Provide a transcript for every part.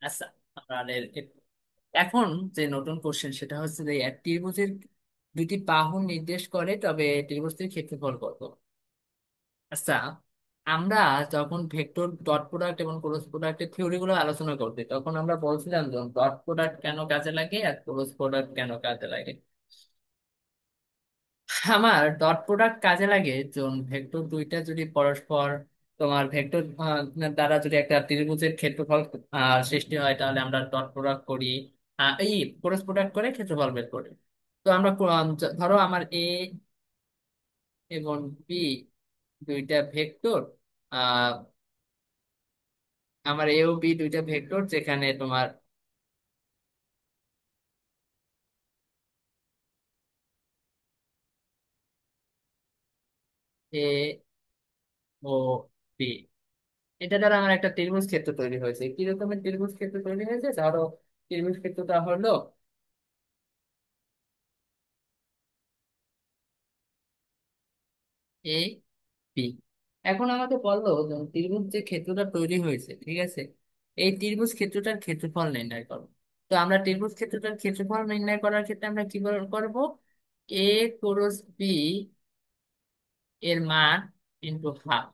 আচ্ছা, আমাদের এখন যে নতুন কোশ্চেন সেটা হচ্ছে যে এক ত্রিভুজের দুটি বাহু নির্দেশ করে, তবে ত্রিভুজটির ক্ষেত্রফল কত? আচ্ছা, আমরা যখন ভেক্টর ডট প্রোডাক্ট এবং ক্রস প্রোডাক্টের থিওরি গুলো আলোচনা করতে, তখন আমরা বলছিলাম যে ডট প্রোডাক্ট কেন কাজে লাগে আর ক্রস প্রোডাক্ট কেন কাজে লাগে। আমার ডট প্রোডাক্ট কাজে লাগে যখন ভেক্টর দুইটা যদি পরস্পর তোমার ভেক্টর দ্বারা যদি একটা ত্রিভুজের ক্ষেত্রফল সৃষ্টি হয়, তাহলে আমরা ডট প্রোডাক্ট করি। এই ক্রস প্রোডাক্ট করে ক্ষেত্রফল বের করি। তো আমরা ধরো আমার এ এবং বি দুইটা ভেক্টর। আহ আমার এ ও বি দুইটা ভেক্টর, যেখানে তোমার এ ও বি, এটা দ্বারা আমার একটা ত্রিভুজ ক্ষেত্র তৈরি হয়েছে। কি রকমের ত্রিভুজ ক্ষেত্র তৈরি হয়েছে? ধরো ত্রিভুজ ক্ষেত্রটা হলো এ পি। এখন আমাকে বললো যে ত্রিভুজ যে ক্ষেত্রটা তৈরি হয়েছে, ঠিক আছে, এই ত্রিভুজ ক্ষেত্রটার ক্ষেত্রফল নির্ণয় করো। তো আমরা ত্রিভুজ ক্ষেত্রটার ক্ষেত্রফল নির্ণয় করার ক্ষেত্রে আমরা কি করব? এ ক্রস বি এর মান ইন্টু হাফ।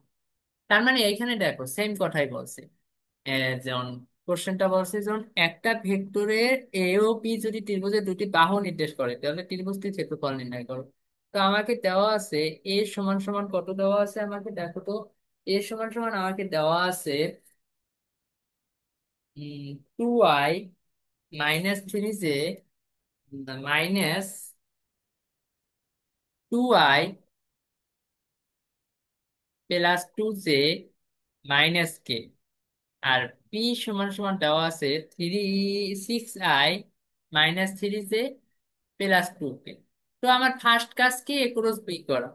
তার মানে এইখানে দেখো সেম কথাই বলছে। যেমন কোশ্চেনটা বলছে, যেমন একটা ভেক্টরের এ ও বি যদি ত্রিভুজের দুটি বাহু নির্দেশ করে, তাহলে ত্রিভুজটির ক্ষেত্রফল নির্ণয় করো। তো আমাকে দেওয়া আছে এ সমান সমান কত দেওয়া আছে আমাকে দেখো তো। এ সমান সমান আমাকে দেওয়া আছে 2i -3j -2i + 2j - k। আর পি সমান সমান দেওয়া আছে 6i - 3j + 2k। তো আমার ফার্স্ট কাজ কি? এ ক্রস বি করা।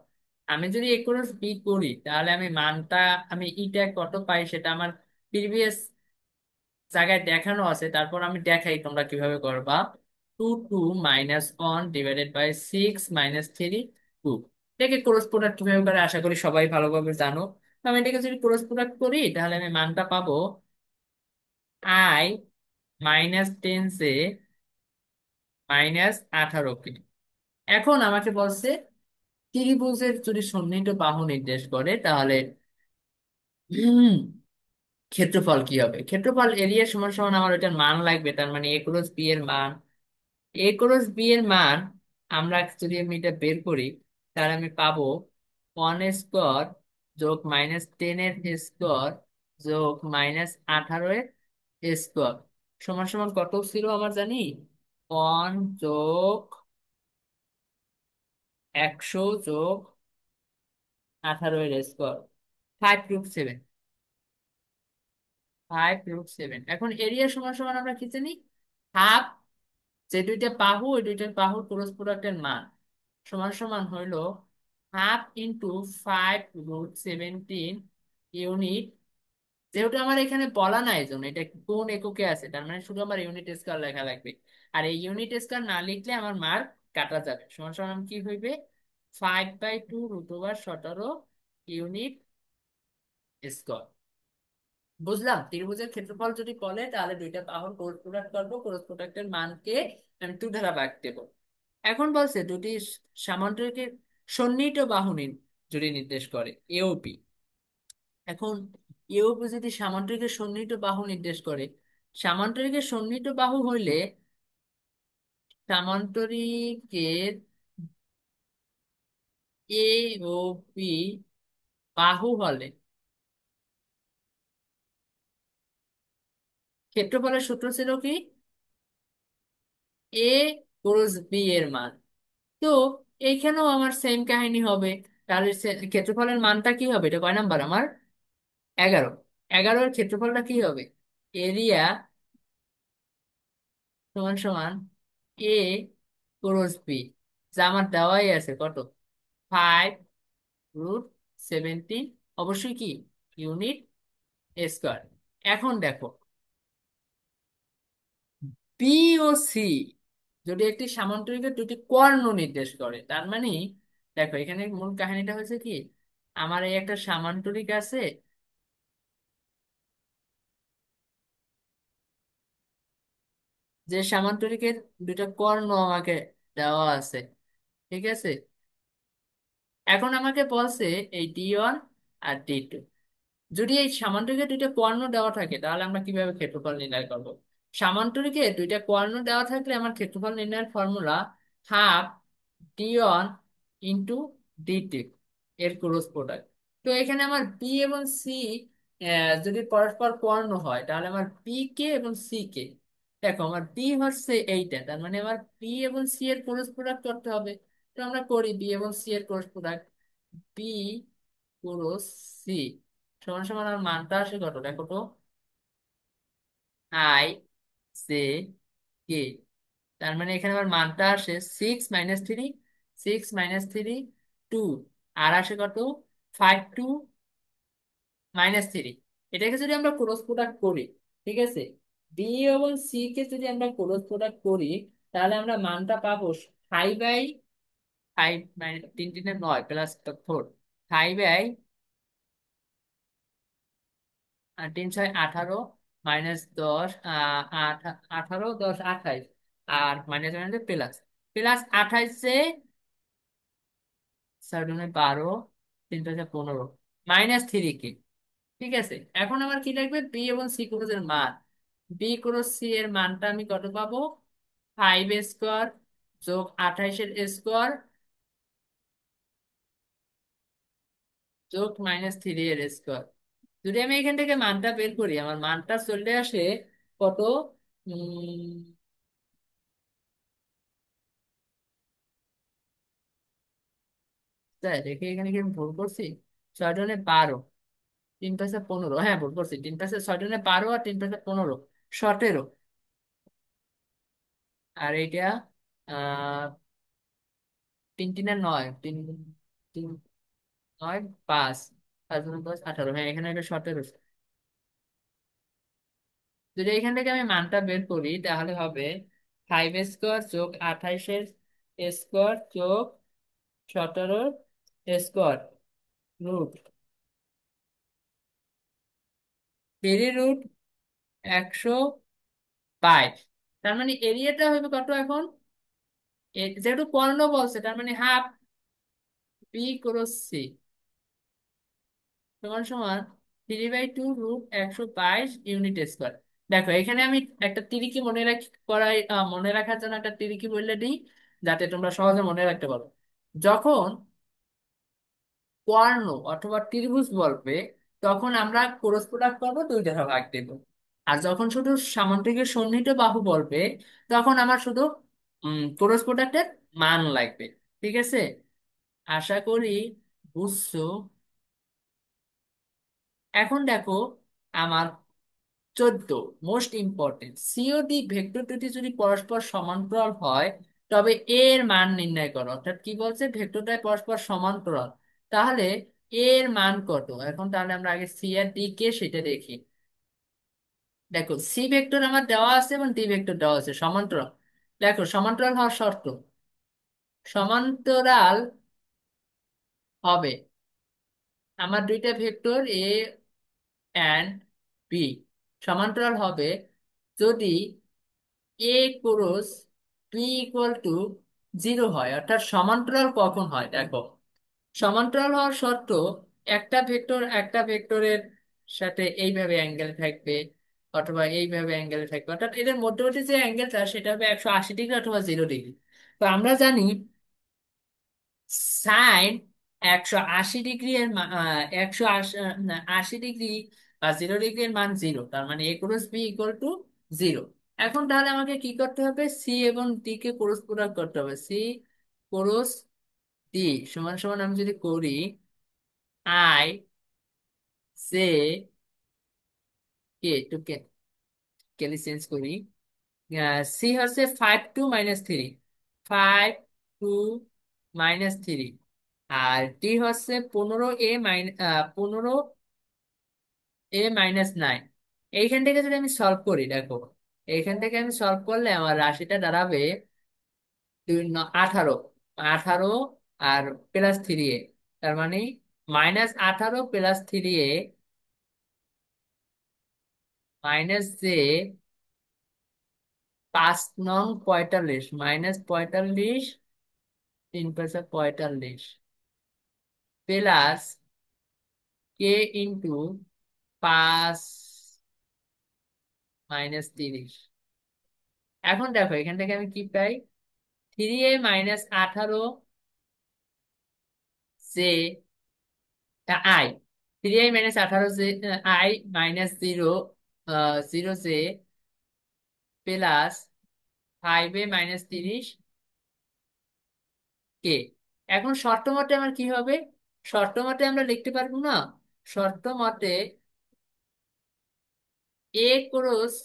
আমি যদি এ ক্রস বি করি, তাহলে আমি মানটা, আমি ইটা কত পাই সেটা আমার প্রিভিয়াস জায়গায় দেখানো আছে। তারপর আমি দেখাই তোমরা কিভাবে করবা। 2 2 - 1 / 6 - 3 2। এটাকে ক্রস প্রোডাক্ট কিভাবে করে আশা করি সবাই ভালোভাবে জানো। তো আমি এটাকে যদি ক্রস প্রোডাক্ট করি, তাহলে আমি মানটা পাবো i - 10j -18k। এখন আমাকে বলছে ত্রিভুজের যদি সন্নিহিত বাহু নির্দেশ করে, তাহলে হুম, ক্ষেত্রফল কি হবে? ক্ষেত্রফল এরিয়া সমান সমান আমার ওইটার মান লাগবে, তার মানে এ ক্রস বি এর মান। এ ক্রস বি এর মান আমরা যদি আমি এটা বের করি, তাহলে আমি পাবো 1 স্কোয়ার যোগ -10 এর স্কোয়ার যোগ -18 এর স্কোয়ার সমান সমান কত ছিল আমার জানি? 1 যোগ 100 যোগ 18 এর স্কোয়ার, 5√7। 5√7। এখন এরিয়া সমান সমান আমরা কি জানি? হাফ, যে দুইটা বাহু ওই দুইটার বাহুর ক্রস প্রোডাক্টের মান সমান সমান হইলো হাফ ইন্টু 5√17 ইউনিট। যেহেতু আমার এখানে বলা নাই জন্য এটা কোন এককে আছে, তার মানে শুধু আমার ইউনিট স্কয়ার লেখা লাগবে। আর এই ইউনিট স্কয়ার না লিখলে আমার মার্ক কাটা যাবে। সমান সমান কি হইবে? 5/2√17 ইউনিট স্কয়ার। বুঝলাম ত্রিভুজের ক্ষেত্রফল যদি বলে, তাহলে দুইটা বাহুর ক্রস প্রোডাক্ট করবো, ক্রস প্রোডাক্টের মানকে আমি 2 দ্বারা ভাগ দেবো। এখন বলছে দুটি সামান্তরিকের সন্নিহিত বাহু যদি নির্দেশ করে এওপি। এখন এওপি যদি সামান্তরিকের সন্নিহিত বাহু নির্দেশ করে, সামান্তরিকের সন্নিহিত বাহু হইলে সামান্তরিকের এ ও পি বাহু হলে ক্ষেত্রফলের সূত্র ছিল কি? এ ক্রস বি এর মান। তো এইখানেও আমার সেম কাহিনী হবে। তাহলে ক্ষেত্রফলের মানটা কি হবে? এটা কয় নাম্বার আমার? 11। 11 এর ক্ষেত্রফলটা কি হবে? এরিয়া সমান সমান এ ক্রস বি, যা আমার দেওয়াই আছে কত? 5√17, অবশ্যই কি ইউনিট স্কয়ার। এখন দেখো বি ও সি যদি একটি সামান্তরিকের দুটি কর্ণ নির্দেশ করে, তার মানে দেখো এখানে মূল কাহিনীটা হয়েছে কি, আমার এই একটা সামান্তরিক আছে। যে সামান্তরিকের দুইটা কর্ণ আমাকে দেওয়া আছে, ঠিক আছে। এখন আমাকে বলছে এই D1 আর D2, যদি এই সামান্তরিকের দুইটা কর্ণ দেওয়া থাকে তাহলে আমরা কিভাবে ক্ষেত্রফল নির্ণয় করব। সামান্তরিকে দুইটা কর্ণ দেওয়া থাকলে আমার ক্ষেত্রফল নির্ণয়ের formula half D1 into D2 এর ক্রস প্রোডাক্ট। তো এখানে আমার বি এবং সি যদি পরস্পর কর্ণ হয় তাহলে আমার পি কে এবং সি কে, দেখো আমার বি হচ্ছে এইটা, তার মানে আমার বি এবং সি এর ক্রস প্রোডাক্ট করতে হবে। তো আমরা করি বি এবং সি এর cross product. B cross C সমান সমান আমার মানটা আসে কত দেখো তো, আই জে কে। তার মানে এখানে আমার মানটা আসে 6 - 3, 6 - 3 2, আর আসে কত 5 2 - 3। এটাকে যদি আমরা ক্রস প্রোডাক্ট করি, ঠিক আছে, বি এবং সি কে যদি আমরা ক্রস প্রোডাক্ট করি তাহলে আমরা মানটা পাবো 5/5, মানে 3 3 9 প্লাস 4, 5/3 6 18, -10 18 10 28, আর মাইনাস মাইনাস প্লাস প্লাস 28 7 12, 3 5 15, -3 কে, ঠিক আছে। এখন আমার কি লাগবে, বি এবং সি ক্রসের মান। বি ক্রস সি এর মানটা আমি কত পাবো, 5 স্কোয়ার যোগ 28 স্কোয়ার যোগ -3 এর স্কোয়ার। যদি আমি এখান থেকে মানটা বের করি আমার মানটা চলে আসে কত, উম তাই দেখি এখানে কি আমি ভুল করছি। 6 × 12, 3 × 5 = 15, হ্যাঁ ভুল করছি, 6 × 12 আর 3 × 5 = 15, 17। আর এইটা আহ 3 3 9, 3 3 9 5, 5 × 10 = 18, হ্যাঁ এখানে একটা 17। যদি এখান থেকে আমি মানটা বের করি তাহলে হবে 5 স্কোয়ার যোগ 28 স্কোয়ার যোগ 17 স্কোয়ার রুট 3√122। তার মানে এরিয়াটা হবে কত এখন, যেহেতু কর্ণ বলছে তার মানে হাফ বি ক্রস সি সমান সমান 3/2√122 ইউনিট স্কোয়ার। দেখো এখানে আমি একটা তিরিকি মনে রাখি করাই, মনে রাখার জন্য একটা তিরিকি বললে দিই যাতে তোমরা সহজে মনে রাখতে পারো। যখন কর্ণ অথবা ত্রিভুজ বলবে তখন আমরা ক্রস প্রোডাক্ট করবো, দুইটা ভাগ দেব। আর যখন শুধু সামান্তরিকের সন্নিহিত বাহু বলবে তখন আমার শুধু ক্রস প্রোডাক্টের মান লাগবে, ঠিক আছে। আশা করি বুঝছো। এখন দেখো আমার 14, মোস্ট ইম্পর্টেন্ট, সিওডি ভেক্টর দুটি যদি পরস্পর সমান্তরাল হয় তবে এর মান নির্ণয় করো। অর্থাৎ কি বলছে, ভেক্টরটা পরস্পর সমান্তরাল, তাহলে এর মান কত। এখন তাহলে আমরা আগে সি আর ডি কে সেটা দেখি। দেখো সি ভেক্টর আমার দেওয়া আছে এবং ডি ভেক্টর দেওয়া আছে সমান্তরাল। দেখো সমান্তরাল হওয়ার শর্ত, সমান্তরাল হবে আমার দুইটা ভেক্টর এ অ্যান্ড বি সমান্তরাল হবে যদি এ ক্রস বি ইকুয়াল টু 0 হয়। অর্থাৎ সমান্তরাল কখন হয় দেখো, সমান্তরাল হওয়ার শর্ত একটা ভেক্টরের সাথে এইভাবে অ্যাঙ্গেল থাকবে অথবা এইভাবে অ্যাঙ্গেল থাকবে, অর্থাৎ এদের মধ্যবর্তী যে অ্যাঙ্গেলটা সেটা হবে 180 ডিগ্রি অথবা 0 ডিগ্রি। তো আমরা জানি সাইন 180 ডিগ্রি এর 180 ডিগ্রি বা 0 ডিগ্রি এর মান 0, তার মানে এ ক্রস বি ইকুয়াল টু 0। এখন তাহলে আমাকে কি করতে হবে, সি এবং ডি কে ক্রস প্রোডাক্ট করতে হবে। সি ক্রস ডি সমান সমান আমি যদি করি আই জে কে টু কেলি চেঞ্জ করি, সি হচ্ছে 5 2 - 3, 5 2 - 3, আর টি হচ্ছে 15a - 9। এইখান থেকে যদি আমি সলভ করি দেখো, এইখান থেকে আমি সলভ করলে আমার রাশিটা দাঁড়াবে 18, 18 আর +3a, তার মানে -18 +3a -j 5 নং 45 -45, 3 × 45 প্লাস কে ইন্টু 5 - 30। এখন দেখো এখান থেকে আমি কি পাই, 3a - 18 J I, 3a - 18 J I -0, 0 J plus 5a - 30 কে। এখন শর্ত মতে আমার কি হবে, শর্ত মতে আমরা লিখতে পারবো না, শর্ত মতে এ ক্রস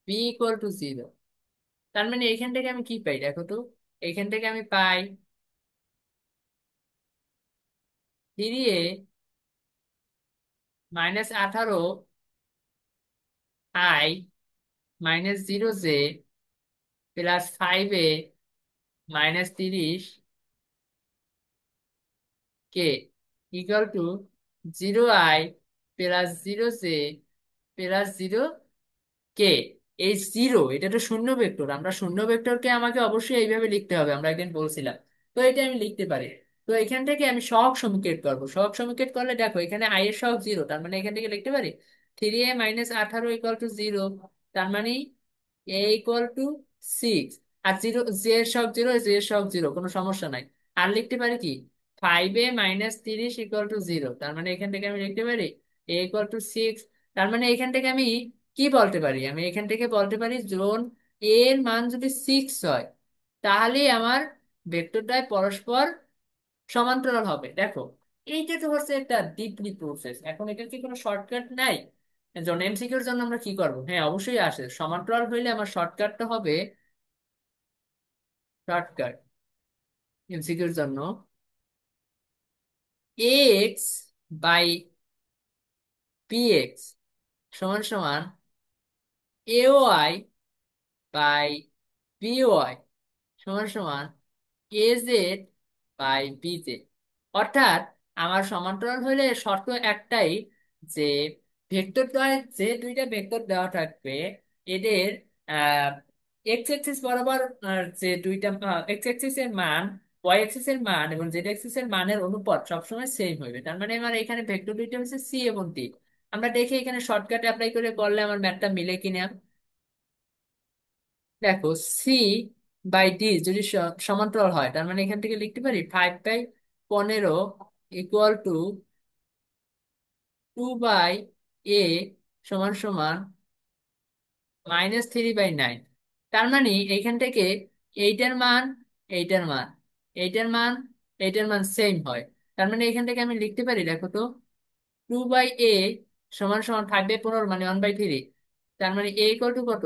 বি = 0। তার মানে এখান থেকে আমি কি পাই দেখো তো, এখান থেকে আমি পাই 3a - 18 I -0 J plus 5a - 30 K equal to 0 I plus 0 J plus 0 কে। এই জিরো এটা তো শূন্য ভেক্টর, আমরা শূন্য ভেক্টরকে আমাকে অবশ্যই এইভাবে লিখতে হবে, আমরা একদিন বলছিলাম। তো এটা আমি লিখতে পারি। তো এখান থেকে আমি সহগ সমীকরণ করবো, সহগ সমীকরণ করলে দেখো এখানে আই এর সহগ 0, তার মানে এখান থেকে লিখতে পারি 3a - 18 = 0। তার মানে a = 6। আর 0, জে এর সহগ 0, জে এর সহগ 0, কোনো সমস্যা নাই। আর লিখতে পারি কি 5a - 30 = 0। তার মানে এখান থেকে আমি লিখতে পারি a = 6। তার মানে এখান থেকে আমি কি বলতে পারি, আমি এখান থেকে বলতে পারি জোন এর মান যদি 6 হয়, তাহলে আমার ভেক্টরটায় পরস্পর সমান্তরাল হবে। দেখো এইটা তো হচ্ছে একটা ডিপলি প্রসেস, এখন এটার কি কোনো শর্টকাট নাই? যখন এমসিকিউর জন্য আমরা কি করব, হ্যাঁ অবশ্যই আসে সমান্তরাল হইলে আমার শর্টকাটটা হবে, শর্টকাট এমসিকিউর জন্য এক্স বাই পিএক্স সমান সমান A Y by B Y সমান সমান A Z by B Z. অর্থাৎ আমার সমান্তরাল হলে শর্ত একটাই, যে ভেক্টরদ্বয় যে দুইটা ভেক্টর দেওয়া থাকবে এদের এক্স এক্সিস বরাবর যে দুইটা এক্স এক্সিস এর মান, ওয়াই এক্সিস এর মান এবং জেড এক্সিস এর মানের অনুপাত সবসময় সেম হবে। তার মানে আমার এখানে ভেক্টর দুইটা হচ্ছে সি এবং ডি। আমরা দেখি এখানে শর্টকাট অ্যাপ্লাই করে করলে আমার ম্যাথটা মিলে কিনা। দেখো সি বাই ডি যদি সমান্তরাল হয়, তার মানে এখান থেকে লিখতে পারি 5/15 = 2/a সমান সমান -3/9। তার মানে এইখান থেকে এইটার মান, এইটার মান, এইটার মান, এইটার মান সেম হয়। তার মানে এখান থেকে আমি লিখতে পারি দেখো তো 2/a সমান সমান 5/15 মানে 1/3। তার মানে a = কত,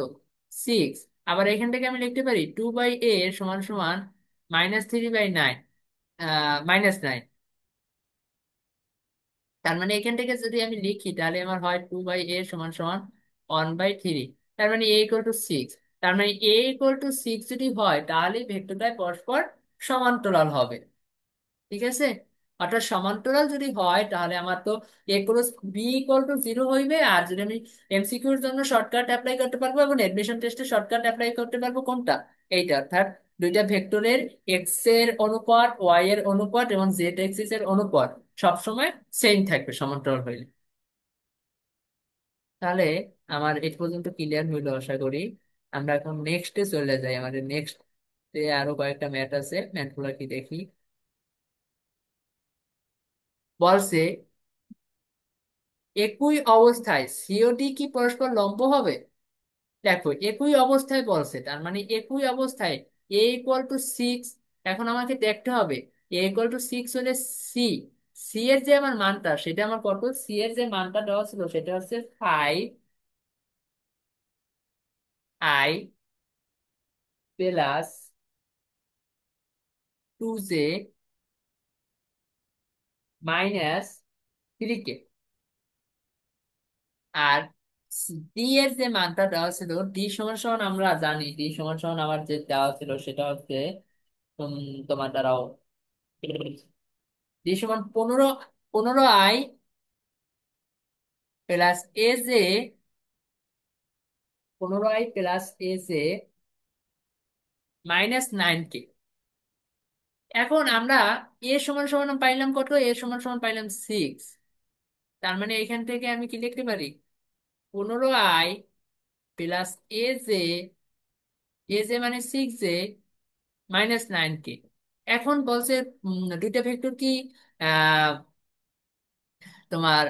6। আবার এখান থেকে আমি লিখতে পারি 2/a সমান সমান -3/9, -9। তার মানে এখান থেকে যদি আমি লিখি তাহলে আমার হয় 2/a সমান সমান 1/3। তার মানে a = 6। তার মানে a = 6 যদি হয় তাহলে ভেক্টরটায় পরস্পর সমান্তরাল হবে। ঠিক আছে, অর্থাৎ সমান্তরাল যদি হয় তাহলে আমার তো এ ক্রস বি = 0 হইবে। আর যদি আমি এমসিকিউর জন্য শর্টকাট অ্যাপ্লাই করতে পারবো এবং এডমিশন টেস্টে শর্টকাট অ্যাপ্লাই করতে পারবো কোনটা, এইটা, অর্থাৎ দুইটা ভেক্টরের এক্স এর অনুপাত, ওয়াই এর অনুপাত এবং জেড এক্সিস এর অনুপাত সবসময় সেম থাকবে সমান্তরাল হইলে। তাহলে আমার এই পর্যন্ত ক্লিয়ার হইলো আশা করি। আমরা এখন নেক্সটে চলে যাই, আমাদের নেক্সট আরো কয়েকটা ম্যাথ আছে, ম্যাথগুলো কি দেখি। বলছে একই অবস্থায় সিওডি কি পরস্পর লম্ব হবে। দেখো একই অবস্থায় বলছে, তার মানে একই অবস্থায় a = 6। এখন আমাকে দেখতে হবে a = 6 হলে সি, সি এর যে আমার মানটা সেটা আমার কত, সি এর যে মানটা দেওয়া ছিল সেটা হচ্ছে 5i প্লাস 2j -3k। আর ডি এর যে মানটা দেওয়া ছিল, ডি সমান সমান আমরা জানি, ডি সমান সমান আমার যে দেওয়া ছিল সেটা হচ্ছে তোমার দ্বারাও ডি সমান 15 I plus A J 15i plus A J -9k। এখন আমরা এ সমান সমান পাইলাম কত, এ সমান সমান পাইলাম 6। তার মানে এখান থেকে আমি কি লিখতে পারি, 15i plus A J, A J মানে 6j -9k। এখন বলছে দুইটা ভেক্টর কি আহ তোমার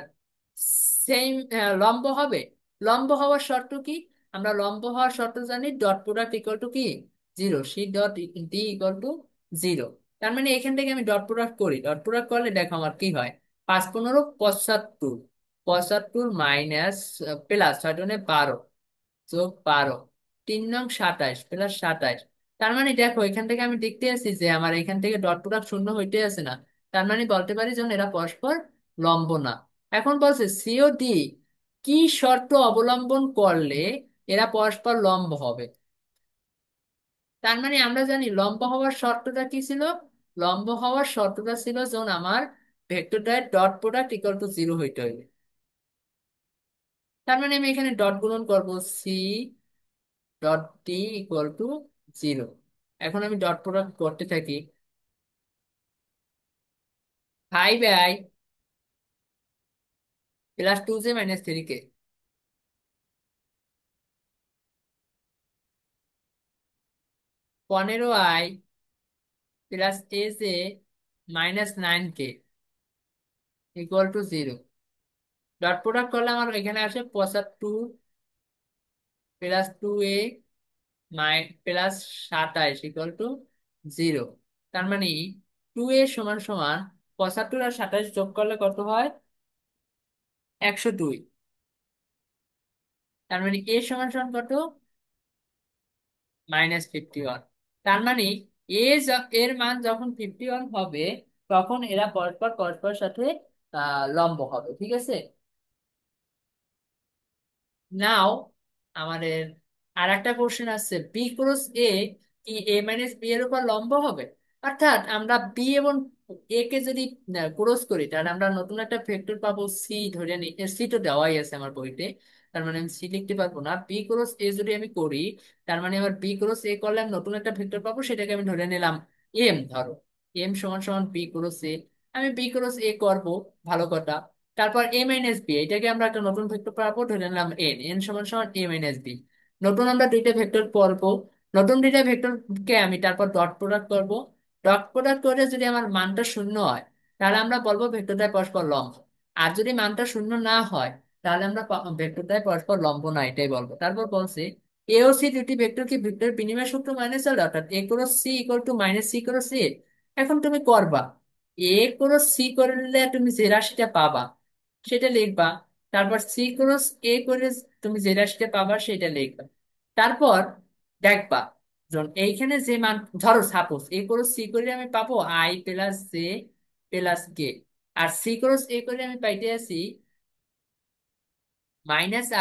সেম লম্ব হবে। লম্ব হওয়ার শর্ত কি, আমরা লম্ব হওয়ার শর্ত জানি, ডট প্রোডাক্ট ইকুয়াল টু কি, zero, C dot D equal to zero. তার মানে এখান থেকে আমি ডট প্রোডাক্ট করি, ডট প্রোডাক্ট করলে দেখো আমার কি হয়, 5 15 75, 75 মাইনাস প্লাস 6 12, যোগ 12, 3 নং 27 প্লাস 27। তার মানে দেখো এখান থেকে আমি দেখতে আসছি যে আমার এখান থেকে ডট প্রোডাক্ট শূন্য হইতে আছে না। তার মানে বলতে পারি যে এরা পরস্পর লম্ব না। এখন বলছে সিও ডি কি শর্ত অবলম্বন করলে এরা পরস্পর লম্ব হবে। তার মানে আমরা জানি লম্ব হওয়ার শর্তটা কি ছিল, লম্ব হওয়ার শর্তটা ছিল যখন আমার ভেক্টরটার dot product equal to zero হইতে হবে। তার মানে আমি এখানে ডট গুণন করব, C dot T equal to zero. এখন আমি ডট প্রোডাক্ট করতে থাকি, 5i plus 2j - 3k, 15i plus A J -9k equal to zero. Dot product করলে আমার এখানে আসে 75 plus 2a plus 27 equal to zero. তার মানে 2a সমান সমান 75 আর 27 যোগ করলে কত হয়, 102। তার মানে এ সমান সমান কত, -51। তার মানে এর মান যখন 51 হবে তখন এরা পরস্পর পরস্পরের সাথে লম্ব হবে, ঠিক আছে। নাও আমাদের আর একটা কোশ্চেন আছে, বি ক্রস এ কি এ মাইনাস বি এর উপর লম্ব হবে। অর্থাৎ আমরা বি এবং এ কে যদি ক্রস করি তাহলে আমরা নতুন একটা ভেক্টর পাবো সি, ধরে নিই সি তো দেওয়াই আছে আমার বইতে। তার মানে আমি সি লিখতে পারবো না, বি ক্রস এ যদি আমি করি তার মানে আমার বি ক্রস এ করলে আমি নতুন একটা ভেক্টর পাবো, সেটাকে আমি ধরে নিলাম এম। ধরো এম সমান সমান বি ক্রস এ, আমি বি ক্রস এ করবো, ভালো কথা। তারপর এ মাইনাস বি, এটাকে আমরা একটা নতুন ভেক্টর পাবো, ধরে নিলাম এন, এন সমান সমান এ মাইনাস বি। নতুন আমরা দুইটা ভেক্টর পড়বো, নতুন দুইটা ভেক্টরকে আমি তারপর ডট প্রোডাক্ট করব। ডট প্রোডাক্ট করে যদি আমার মানটা শূন্য হয় তাহলে আমরা বলবো ভেক্টরটায় পরস্পর লম্ব। আর যদি মানটা শূন্য না হয় তাহলে আমরা ভেক্টরটায় পরস্পর লম্ব না, এটাই বলবো। তারপর বলছে এ ও সি দুটি ভেক্টর কি ভেক্টর বিনিময় সূত্র মাইনাস চলে, অর্থাৎ A cross C equal to minus C cross A. এখন তুমি করবা এ ক্রস সি করলে তুমি যে রাশিটা পাবা সেটা লিখবা, তারপর সি ক্রস এ করে তুমি যে রাশিটা পাবা সেটা লিখবা। তারপর দেখবা যখন এইখানে যে মান, ধরো সাপোজ এ ক্রস সি করে আমি পাবো I plus J plus K, আর সি ক্রস এ করে আমি পাইতে আছি -i -j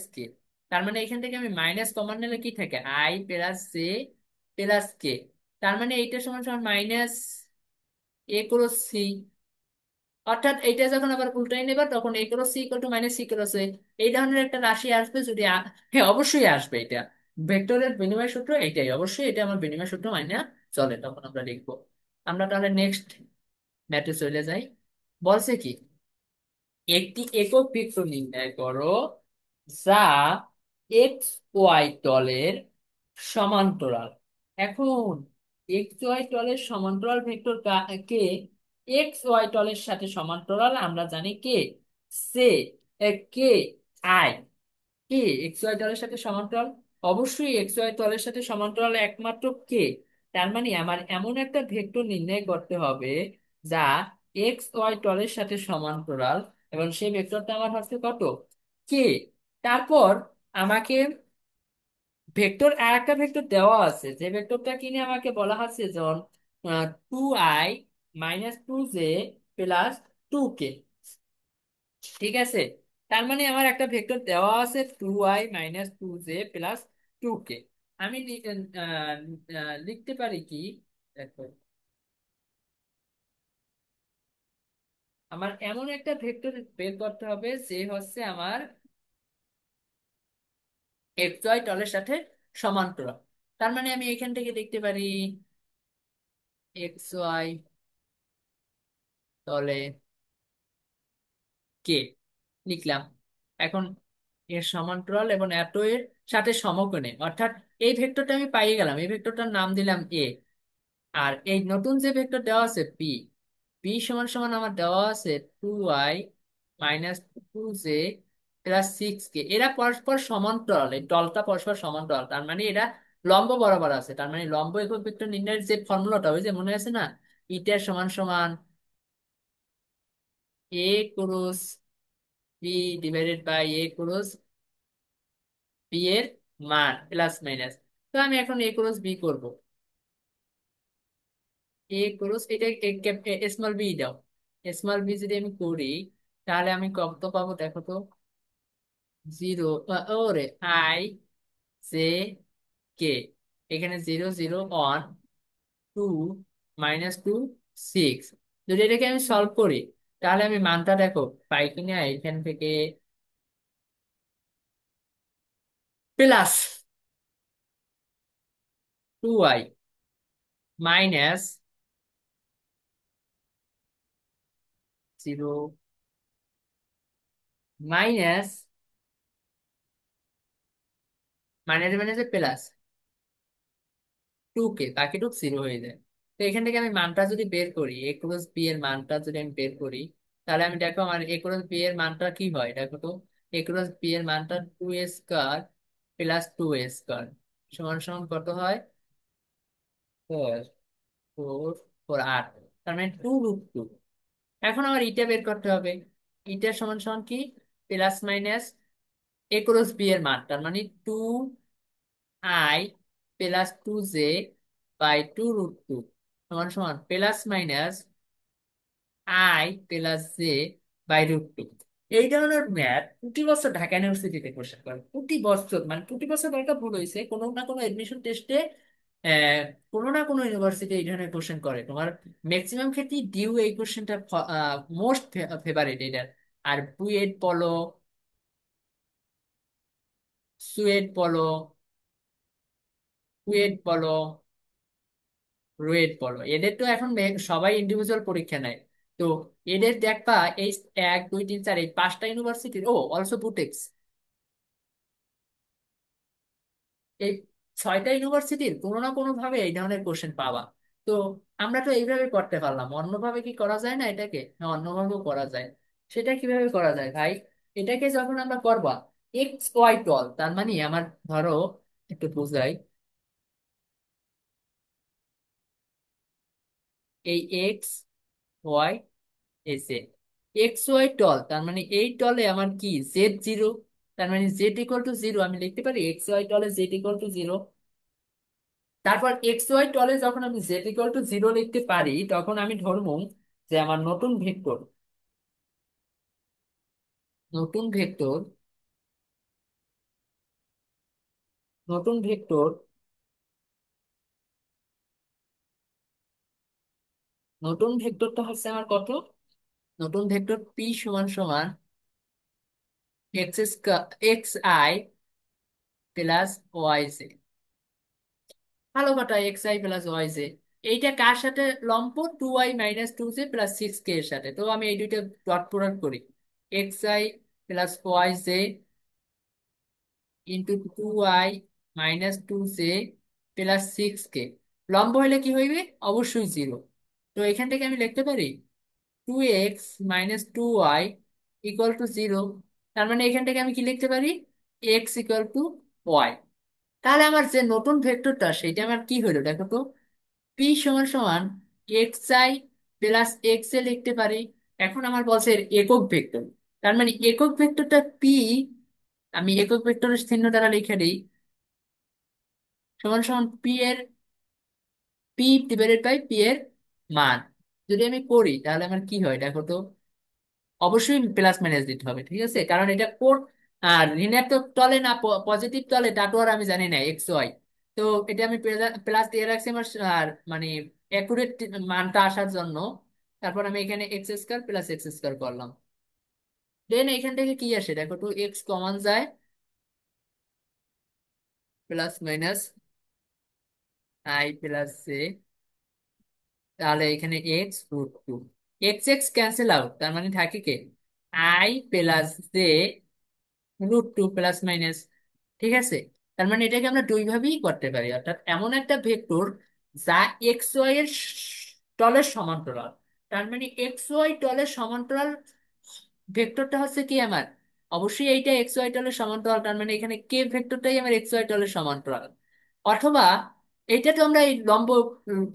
- কে। তার মানে এখান থেকে আমি মাইনাস কমন নিলে কি থাকে, আই প্লাস জে প্লাস কে। তার মানে এইটা সমান সমান মাইনাস এ ক্রস সি। অর্থাৎ এইটা যখন আবার উল্টাই নেবা তখন A cross C equal to minus C cross A, এই ধরনের একটা রাশি আসবে। যদি হ্যাঁ অবশ্যই আসবে, এটা ভেক্টরের বিনিময় সূত্র, এইটাই অবশ্যই, এটা আমার বিনিময় সূত্র মাইনে চলে, তখন আমরা লিখবো। আমরা তাহলে নেক্সট ম্যাথে চলে যাই। বলছে কি, একটি একক ভেক্টর নির্ণয় করো যা এক্স ওয়াই তলের সমান্তরাল। এখন এক্স ওয়াই তলের সমান্তরাল ভেক্টর কে, এক্স ওয়াই তলের সাথে সমান্তরাল আমরা জানি কে, সে কে আই। কে এক্স ওয়াই তলের সাথে সমান্তরাল, অবশ্যই এক্স ওয়াই তলের সাথে সমান্তরাল একমাত্র কে। তার মানে আমার এমন একটা ভেক্টর নির্ণয় করতে হবে যা এক্স ওয়াই তলের সাথে সমান্তরাল, এবং সেই ভেক্টরটা আমার হচ্ছে কত, কে। তারপর আমাকে ভেক্টর আর একটা ভেক্টর দেওয়া আছে, যে ভেক্টরটা কিনে আমাকে বলা হচ্ছে যেমন 2i -2j +2k, ঠিক আছে। তার মানে আমার একটা ভেক্টর দেওয়া আছে 2i - 2j +2k। আমি লিখতে পারি কি, দেখো আমার এমন একটা ভেক্টর বের করতে হবে যে হচ্ছে আমার এক্স ওয়াই তলের সাথে সমান্তরাল। তার মানে আমি এখান থেকে দেখতে পারি এক্স ওয়াই তলে কে লিখলাম। এখন এর সমান্তরাল এবং এত এর সাথে সমকোণে, অর্থাৎ এই ভেক্টরটা আমি পাইয়ে গেলাম, এই ভেক্টরটার নাম দিলাম এ। আর এই নতুন যে ভেক্টর দেওয়া আছে পি, পি সমান সমান আমার দেওয়া আছে 2y minus 2j plus 6k। এরা পরস্পর সমান্তরাল, এই তলটা পরস্পর সমান্তরাল, তার মানে এরা লম্ব বরাবর আছে। তার মানে লম্ব একক ভেক্টর নির্ণয়ের যে ফর্মুলাটা, ওই যে মনে আছে না, ইটার সমান সমান A cross B divided by A cross B এর মান প্লাস মাইনাস। তো আমি এখন এ ক্রস বি করবো। এ ক্রস এটা স্মল বি দাও, স্মল বি যদি আমি করি তাহলে আমি কত পাবো দেখো তো। 0, ওরে আই জে কে, এখানে 0 0 1 2 -2 6। যদি এটাকে আমি সলভ করি তাহলে আমি মানটা দেখো পাই কিনা এখান থেকে, plus 2y minus 0 minus minus minus plus 2k, বাকিটুক 0 হয়ে যায়। তো এখান থেকে আমি মানটা যদি বের করি, এ ক্রস বি এর মানটা যদি আমি বের করি, তাহলে আমি দেখো আমার এ ক্রস বি এর মানটা কি হয় দেখো তো। এ ক্রস বি এর মানটা 2 স্কয়ার প্লাস 2 স্কয়ার সমান সমান কত হয়? 4 4 4 8, তার মানে 2√2। এখন আমার ইটা বের করতে হবে। ইটা সমান সমান কি? Plus minus A cross B এর মান, তার মানে 2i প্লাস 2j বাই 2√2 সমান সমান plus minus I plus J by √2। এই ধরনের ম্যাথ প্রতি বছর ঢাকা ইউনিভার্সিটিতে কোশ্চেন করে, প্রতি বছর, মানে প্রতি বছর একটা ভুল হয়েছে কোনো না কোনো এডমিশন টেস্টে। আহ কোনো না কোনো ইউনিভার্সিটি এই ধরনের কোশ্চেন করে তোমার। ম্যাক্সিমাম ক্ষেত্রেই ডিউ এই কোশ্চেনটা মোস্ট ফেভারিট এটার। আর বুয়েট বলো, সুয়েট বলো, কুয়েট বলো, রুয়েট বলো, এদের তো এখন সবাই ইন্ডিভিজুয়াল পরীক্ষা নেয়। তো এদের দেখবা এই 1 2 3 4 এই 5টা ইউনিভার্সিটির, ও অলসো বুটেক্স, এই 6টা ইউনিভার্সিটির কোনো না কোনো ভাবে এই ধরনের কোশ্চেন পাবা। তো আমরা তো এইভাবে করতে পারলাম, অন্যভাবে কি করা যায় না এটাকে? হ্যাঁ, অন্যভাবেও করা যায়। সেটা কিভাবে করা যায় ভাই? এটাকে যখন আমরা করবা এক্স ওয়াই টল, তার মানে আমার ধরো একটু বুঝাই, এই এক্স ওয়াই এসে এক্স ওয়াই টল, তার মানে এই টলে আমার কি Z0, তার মানে Z = 0, আমি লিখতে পারি এক্স ওয়াই টলে Z = 0। তারপর এক্স ওয়াই টলে যখন আমি Z = 0 লিখতে পারি, তখন আমি ধরবো যে আমার নতুন ভেক্টর নতুন ভেক্টর নতুন ভেক্টরটা হচ্ছে আমার কত? নতুন ভেক্টর পি সমান সমান X I plus Y J. ভালো কথা, xi+yj, এইটা কার সাথে লম্ব? 2y - 2j প্লাস 6k এর সাথে। তো আমি এই দুইটা ডট প্রোডাক্ট করি, xi+yj into 2y - 2j plus 6k। লম্ব হলে কি হইবে? অবশ্যই 0। তো এখান থেকে আমি লিখতে পারি 2x - 2y = 0। তার মানে এখান থেকে আমি কি লিখতে পারি? x = y। তাহলে আমার যে নতুন ভেক্টরটা সেটা আমার কি হলো দেখো তো। পি সমান সমান xi+x এ লিখতে পারি। এখন আমার বলছে এর একক ভেক্টর, তার মানে একক ভেক্টরটা পি, আমি একক ভেক্টরের চিহ্ন দ্বারা লিখে দিই, সমান সমান পি এর মান। যদি আমি করি তাহলে আমার কি হয় দেখো তো। অবশ্যই প্লাস মাইনাস দিতে হবে, ঠিক আছে, কারণ এটা কোড। আর ঋণাত্মক তলে না পজিটিভ তলে তা তো আর আমি জানি না এক্স ওয়াই। তো এটা আমি প্লাস দিয়ে রাখছি আমার আর মানে অ্যাকুরেট মানটা আসার জন্য। তারপর আমি এখানে x² + x² করলাম। দেন এখান থেকে কি আসে দেখো তো, এক্স কমন যায়, plus minus I plus J, তাহলে এখানে X root two, X X cancel out, তার মানে থাকে K I plus J root two plus minus. ঠিক আছে, তার মানে এটাকে আমরা দুই ভাবেই করতে পারি, অর্থাৎ এমন একটা ভেক্টর যা এক্স ওয়াই এর তলের সমান্তরাল। তার মানে এক্স ওয়াই তলের সমান্তরাল ভেক্টরটা হচ্ছে কি আমার, অবশ্যই এইটা এক্স ওয়াই তলের সমান্তরাল, তার মানে এখানে কে ভেক্টরটাই আমার এক্স ওয়াই তলের সমান্তরাল। অথবা এইটা তো আমরা এই লম্ব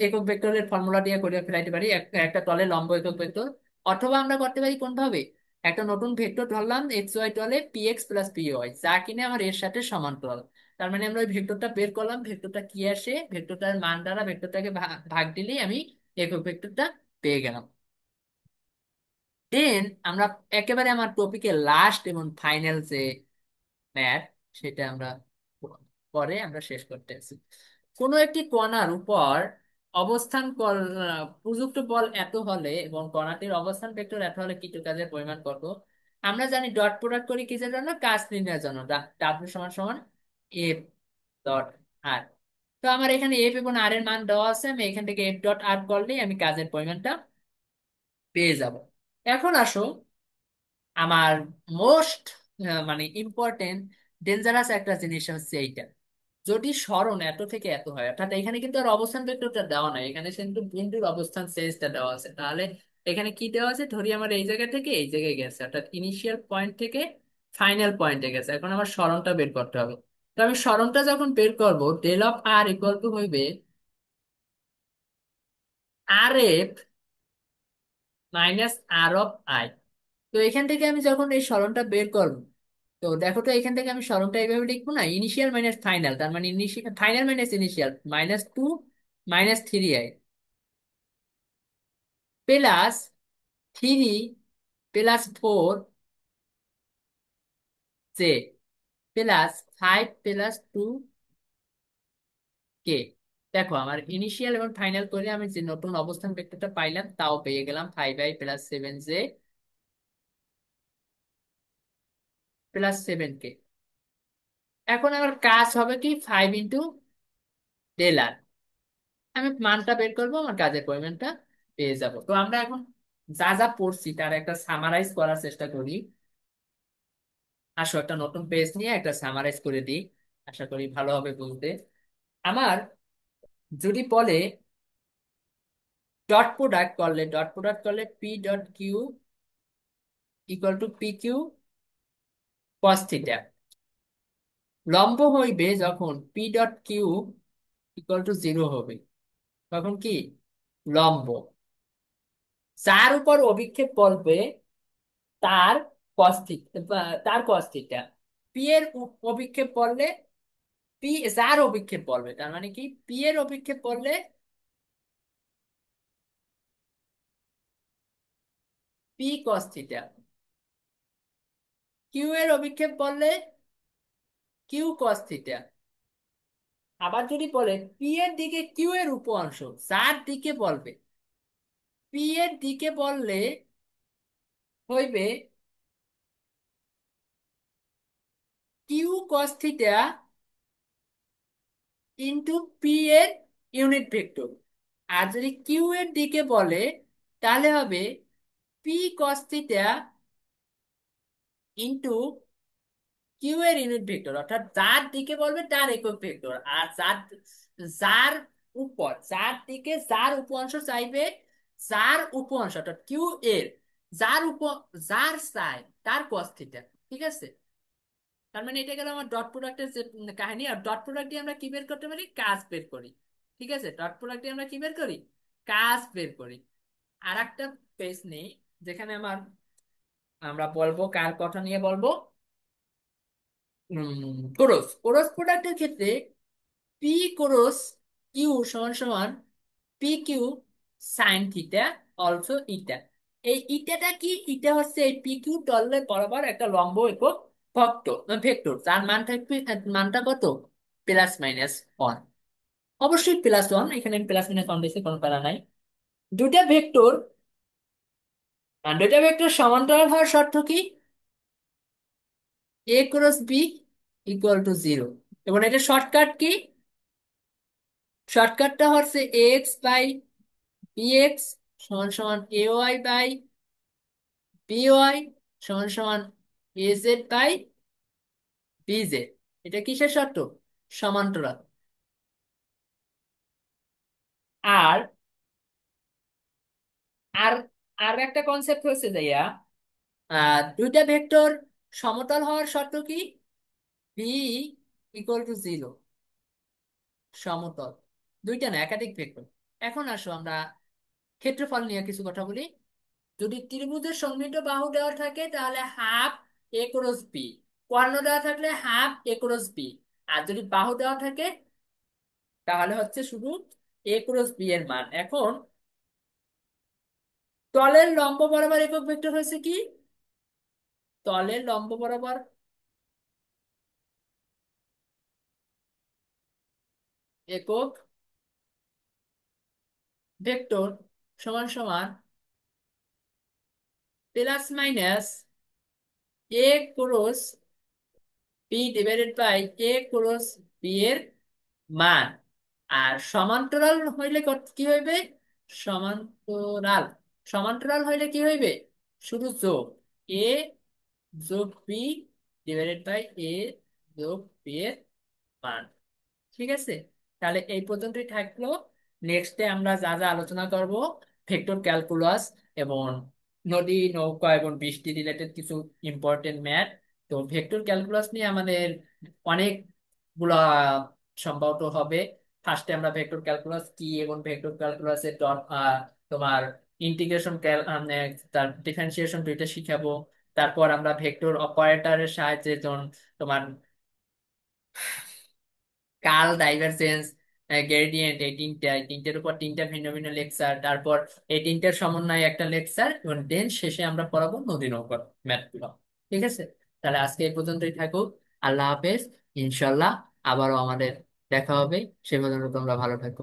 একক ভেক্টরের ফর্মুলা দিয়ে করে ফেলাইতে পারি, একটা তলে লম্ব একক ভেক্টর। অথবা আমরা করতে পারি কোন ভাবে, একটা নতুন ভেক্টর ধরলাম এক্স ওয়াই তলে P X plus P Y, যা কিনা আমার এর সাথে সমান্তরাল। তার মানে আমরা ওই ভেক্টরটা বের করলাম, ভেক্টরটা কি আসে, ভেক্টরটার মান দ্বারা ভেক্টরটাকে ভাগ দিলেই আমি একক ভেক্টরটা পেয়ে গেলাম। দেন আমরা একেবারে আমার টপিকের লাস্ট এবং ফাইনাল যে ম্যাথ, সেটা আমরা পরে আমরা শেষ করতে আছি। কোনো একটি কণার উপর অবস্থান প্রযুক্ত বল এত হলে এবং কণাটির অবস্থান ভেক্টর এত হলে কৃত কাজের পরিমাণ কত। আমরা জানি ডট প্রোডাক্ট করি কিসের জন্য, কাজ নির্ণয়ের জন্য, ডাব্লিউ সমান সমান এফ ডট আর। তো আমার এখানে এফ এবং আর এর মান দেওয়া আছে, আমি এখান থেকে এফ ডট আর করলেই আমি কাজের পরিমাণটা পেয়ে যাব। এখন আসো আমার মোস্ট মানে ইম্পর্টেন্ট ডেঞ্জারাস একটা জিনিস হচ্ছে এইটা, যদি স্মরণ এত থেকে এত হয়, অর্থাৎ এখানে কিন্তু আর অবস্থান ভেক্টরটা দেওয়া নাই, এখানে কিন্তু বিন্দুর অবস্থান চেঞ্জটা দেওয়া আছে। তাহলে এখানে কি দেওয়া আছে, ধরি আমার এই জায়গা থেকে এই জায়গায় গেছে, অর্থাৎ ইনিশিয়াল পয়েন্ট থেকে ফাইনাল পয়েন্টে গেছে, এখন আমার স্মরণটা বের করতে হবে। তো আমি স্মরণটা যখন বের করব, del of R equal to হইবে R F minus R of I. তো এখান থেকে আমি যখন এই সরণটা বের করব, তো দেখো তো এখান থেকে আমি সরণটা এইভাবে লিখবো না, ইনিশিয়াল মাইনাস ফাইনাল, তার মানে initial final minus initial minus two minus three I plus three plus four J plus five plus two K. দেখো আমার ইনিশিয়াল এবং ফাইনাল করে আমি যে নতুন অবস্থান ভেক্টরটা পাইলাম তাও পেয়ে গেলাম, five I plus seven J plus seven K. এখন আমার কাজ হবে কি, ফাইভ ইন্টু ডেল আর, আমি মানটা বের করবো, আমার কাজের পরিমাণটা পেয়ে যাব। তো আমরা এখন যা যা পড়ছি তার একটা সামারাইজ করার চেষ্টা করি। আসো একটা নতুন পেজ নিয়ে একটা সামারাইজ করে দিই, আশা করি ভালো হবে বুঝতে। আমার যদি বলে ডট প্রোডাক্ট করলে P dot Q equal to P Q cos theta, লম্ব হইবে যখন P dot Q equal to zero হবে, তখন কি লম্ব, যার উপর অভিক্ষেপ পড়বে তার কস থিটা, তার কস থিটা। পি এর অভিক্ষেপ পড়লে, পি যার অভিক্ষেপ পড়বে, তার মানে কি পি এর অভিক্ষেপ পড়লে পি কস থিটা, কিউ এর অভিক্ষেপ পড়লে কিউ কস থিটা। আবার যদি বলে পি এর দিকে কিউ এর উপ অংশ যার দিকে বলবে, পি এর দিকে বললে হইবে Q cos theta into P এর ইউনিট ভেক্টর। আর যদি কিউ এর দিকে বলে তাহলে হবে P cos theta into Q এর ইউনিট ভেক্টর, অর্থাৎ যার দিকে বলবে তার একক ভেক্টর, আর যার যার উপর, যার দিকে যার উপ অংশ চাইবে, যার উপ অংশ অর্থাৎ কিউ এর যার উপ, যার চাই তার cos থিটা। ঠিক আছে, তার মানে এটা গেল আমার ডট প্রোডাক্টের যে কাহিনী। আর ডট প্রোডাক্ট দিয়ে আমরা কি বের করতে পারি, কাজ বের করি। ঠিক আছে, ডট প্রোডাক্ট দিয়ে আমরা কি বের করি, কাজ বের করি। আর একটা পেজ নেই যেখানে আমরা বলবো কার কথা নিয়ে বলবো, ক্রস ক্রস প্রোডাক্টের ক্ষেত্রে পি ক্রস কিউ সমান সমান P Q sine theta also eta. এই ইটাটা কি, ইটা হচ্ছে এই পি কিউ টলের বরাবর একটা লম্ব একক ভেক্টর যার মান থাকবে, মানটা কত, প্লাস মাইনাস ওয়ান। অবশ্যই প্লাস ওয়ান, এখানে প্লাস মাইনাস ওয়ান দিয়েছে, কোনো প্যারা নাই। দুইটা ভেক্টর, আর দুইটা ভেক্টর সমান্তরাল হওয়ার শর্ত কি, A cross B equal to zero. এবং এটা শর্টকাট কি? শর্টকাটটা হচ্ছে এক্স বাই বি এক্স সমান সমান A Y by B Y সমান সমান A Z by B Z. এটা কিসের শর্ত? সমান্তরাল। আর আর আর একটা কনসেপ্ট হচ্ছে যাইয়া দুইটা ভেক্টর সমতল হওয়ার শর্ত কি? V equal to zero. সমতল, দুইটা না একাধিক ভেক্টর। এখন আসো আমরা ক্ষেত্রফল নিয়ে কিছু কথা বলি। যদি ত্রিভুজের সমৃদ্ধ বাহু দেওয়া থাকে তাহলে হাফ এ ক্রস বি, কর্ণ দেওয়া থাকলে হাফ এ ক্রস বি। আর যদি বাহু দেওয়া থাকে তাহলে হচ্ছে শুধু এ ক্রস বি এর মান। এখন তলের লম্ব বরাবর একক ভেক্টর হয়েছে কি? তলের লম্ব বরাবর একক ভেক্টর সমান সমান plus minus A cross B divided by A cross B এর মান। আর সমান্তরাল হইলে কি হইবে? সমান্তরাল, সমান্তরাল হইলে কি হইবে? শুধু যোগ এ যোগ বি ডিভাইডেড বাই এ যোগ বি এর মান। ঠিক আছে, তাহলে এই পর্যন্তই থাকলো। নেক্সটে আমরা যা যা আলোচনা করব, ভেক্টর ক্যালকুলাস এবং নদী নৌকা এবং বৃষ্টি রিলেটেড কিছু ইম্পর্টেন্ট ম্যাথ। তো ভেক্টর ক্যালকুলাস নিয়ে আমাদের অনেকগুলা সম্ভবত হবে। ফার্স্টে আমরা ভেক্টর ক্যালকুলাস কি এবং ভেক্টর ক্যালকুলাসের তোমার ইন্টিগ্রেশন, তার ডিফারেন্সিয়েশন দুইটা শিখাবো। তারপর আমরা ভেক্টর অপারেটরের সাহায্যে তোমার কার্ল, ডাইভারজেন্স, গ্রেডিয়েন্ট, এই তিনটার উপর তিনটা ভিন্ন ভিন্ন লেকচার, তারপর এই তিনটার সমন্বয়ে একটা লেকচার, এবং দেন শেষে আমরা পড়াবো নদী নৌকার ম্যাথ গুলো। ঠিক আছে, তাহলে আজকে এই পর্যন্তই থাকুক। আল্লাহ হাফেজ। ইনশাল্লাহ আবারও আমাদের দেখা হবে। সে পর্যন্ত তোমরা ভালো থাকো।